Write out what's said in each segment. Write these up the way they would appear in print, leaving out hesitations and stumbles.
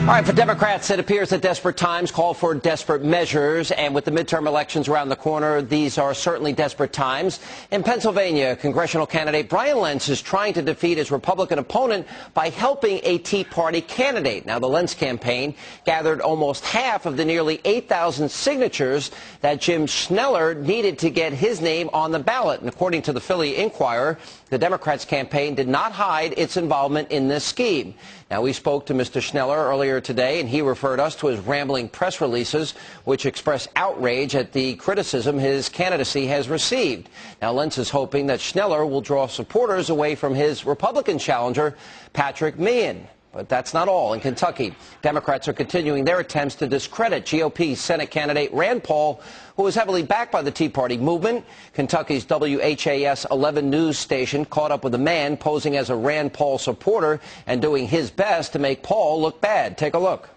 All right, for Democrats, it appears that desperate times call for desperate measures, and with the midterm elections around the corner, these are certainly desperate times. In Pennsylvania, congressional candidate Brian Lentz is trying to defeat his Republican opponent by helping a Tea Party candidate. Now, the Lentz campaign gathered almost half of the nearly 8,000 signatures that Jim Schneller needed to get his name on the ballot. And according to the Philly Inquirer, the Democrats' campaign did not hide its involvement in this scheme. Now, we spoke to Mr. Schneller earlier today, and he referred us to his rambling press releases, which express outrage at the criticism his candidacy has received. Now, Lentz is hoping that Schneller will draw supporters away from his Republican challenger, Patrick Meehan. But that's not all. In Kentucky, Democrats are continuing their attempts to discredit GOP Senate candidate Rand Paul, who is heavily backed by the Tea Party movement. Kentucky's WHAS 11 news station caught up with a man posing as a Rand Paul supporter and doing his best to make Paul look bad. Take a look.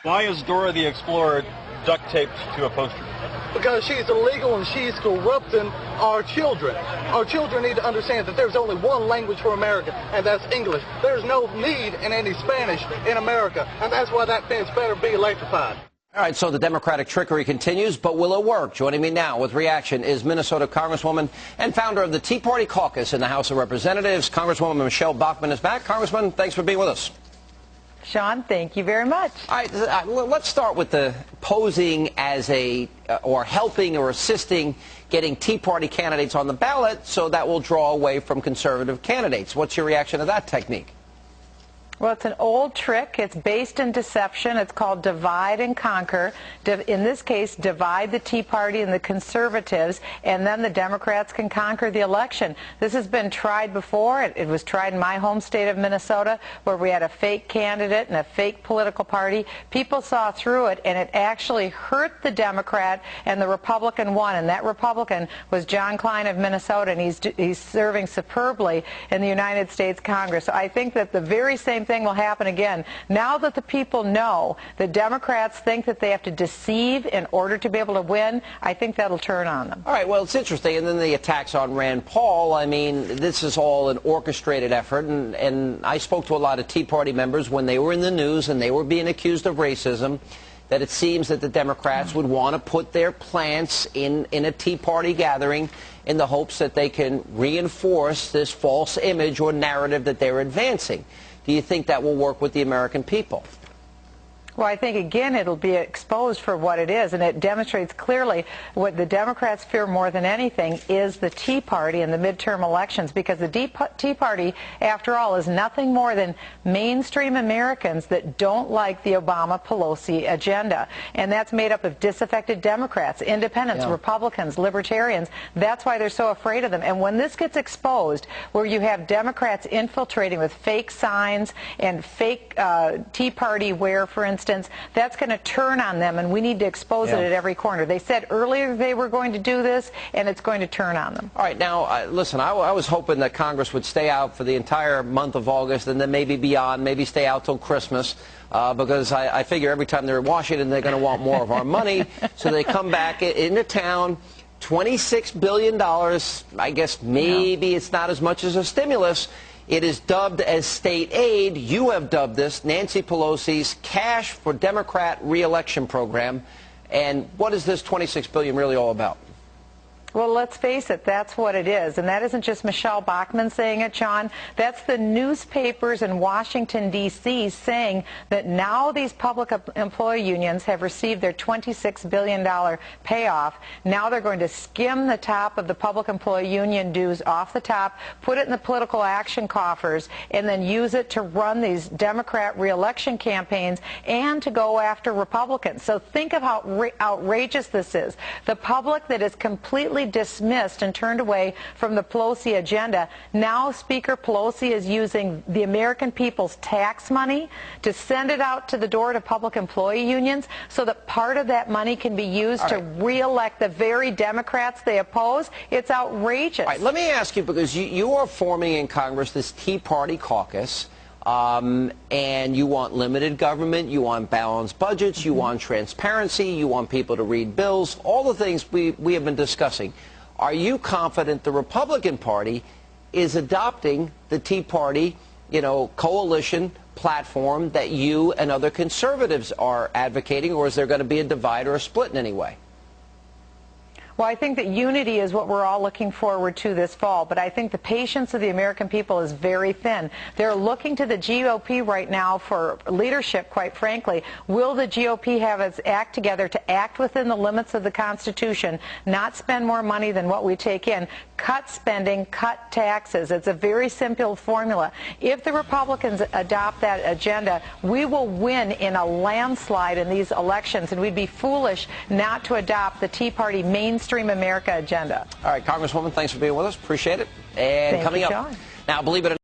Why is Dora the Explorer duct taped to a poster? Because she's illegal and she's corrupting our children. Our children need to understand that there's only one language for America, and that's English. There's no need in any Spanish in America, and that's why that fence better be electrified. All right, so the Democratic trickery continues, but will it work? Joining me now with reaction is Minnesota Congresswoman and founder of the Tea Party caucus in the House of Representatives, Congresswoman Michele Bachmann is back. Congressman, thanks for being with us. Sean, thank you very much. All right, let's start with the posing as or helping or assisting getting Tea Party candidates on the ballot, so that will draw away from conservative candidates. What's your reaction to that technique? Well, it's an old trick. It's based in deception. It's called divide and conquer. In this case, divide the Tea Party and the conservatives, and then the Democrats can conquer the election. This has been tried before. It was tried in my home state of Minnesota, where we had a fake candidate and a fake political party. People saw through it, and it actually hurt the Democrat, and the Republican won. And that Republican was John Klein of Minnesota, and he's serving superbly in the United States Congress. So I think that the very same thing will happen again. Now that the people know the Democrats think that they have to deceive in order to be able to win, I think that'll turn on them. All right, well, it's interesting. And then the attacks on Rand Paul, I mean, this is all an orchestrated effort. And I spoke to a lot of Tea Party members when they were in the news and they were being accused of racism, that it seems that the Democrats would want to put their plants in a Tea Party gathering in the hopes that they can reinforce this false image or narrative that they're advancing. Do you think that will work with the American people? Well, I think, again, it'll be exposed for what it is, and it demonstrates clearly what the Democrats fear more than anything is the Tea Party in the midterm elections, because the Tea Party, after all, is nothing more than mainstream Americans that don't like the Obama-Pelosi agenda, and that's made up of disaffected Democrats, independents, Republicans, libertarians. That's why they're so afraid of them. And when this gets exposed, where you have Democrats infiltrating with fake signs and fake Tea Party wear, for instance, that's going to turn on them, and we need to expose it at every corner. They said earlier they were going to do this, and it's going to turn on them. All right, now, listen, I was hoping that Congress would stay out for the entire month of August and then maybe beyond, maybe stay out till Christmas, because I figure every time they're in Washington, they're going to want more of our money. So they come back into town, $26 billion. I guess maybe it's not as much as a stimulus. It is dubbed as state aid. You have dubbed this Nancy Pelosi's Cash for Democrat Re-election program. And what is this $26 billion really all about? Well, let's face it, that's what it is. And that isn't just Michele Bachmann saying it, Sean. That's the newspapers in Washington, D.C. saying that now these public employee unions have received their $26 billion payoff. Now they're going to skim the top of the public employee union dues off the top, put it in the political action coffers, and then use it to run these Democrat re-election campaigns and to go after Republicans. So think of how outrageous this is. The public that is completely dismissed and turned away from the Pelosi agenda. Now Speaker Pelosi is using the American people's tax money to send it out to the door to public employee unions so that part of that money can be used to re-elect the very Democrats they oppose. It's outrageous. All right, let me ask you, because you are forming in Congress this Tea Party caucus. And you want limited government, you want balanced budgets, you want transparency, you want people to read bills, all the things we have been discussing. Are you confident the Republican Party is adopting the Tea Party, coalition platform that you and other conservatives are advocating, or is there going to be a divide or a split in any way? Well, I think that unity is what we're all looking forward to this fall, but I think the patience of the American people is very thin. They're looking to the GOP right now for leadership, quite frankly. Will the GOP have its act together to act within the limits of the Constitution, not spend more money than what we take in, cut spending, cut taxes? It's a very simple formula. If the Republicans adopt that agenda, we will win in a landslide in these elections, and we'd be foolish not to adopt the Tea Party mainstream America agenda. All right, Congresswoman, thanks for being with us. Appreciate it. And Thank coming you, up Sean. now, believe it or not,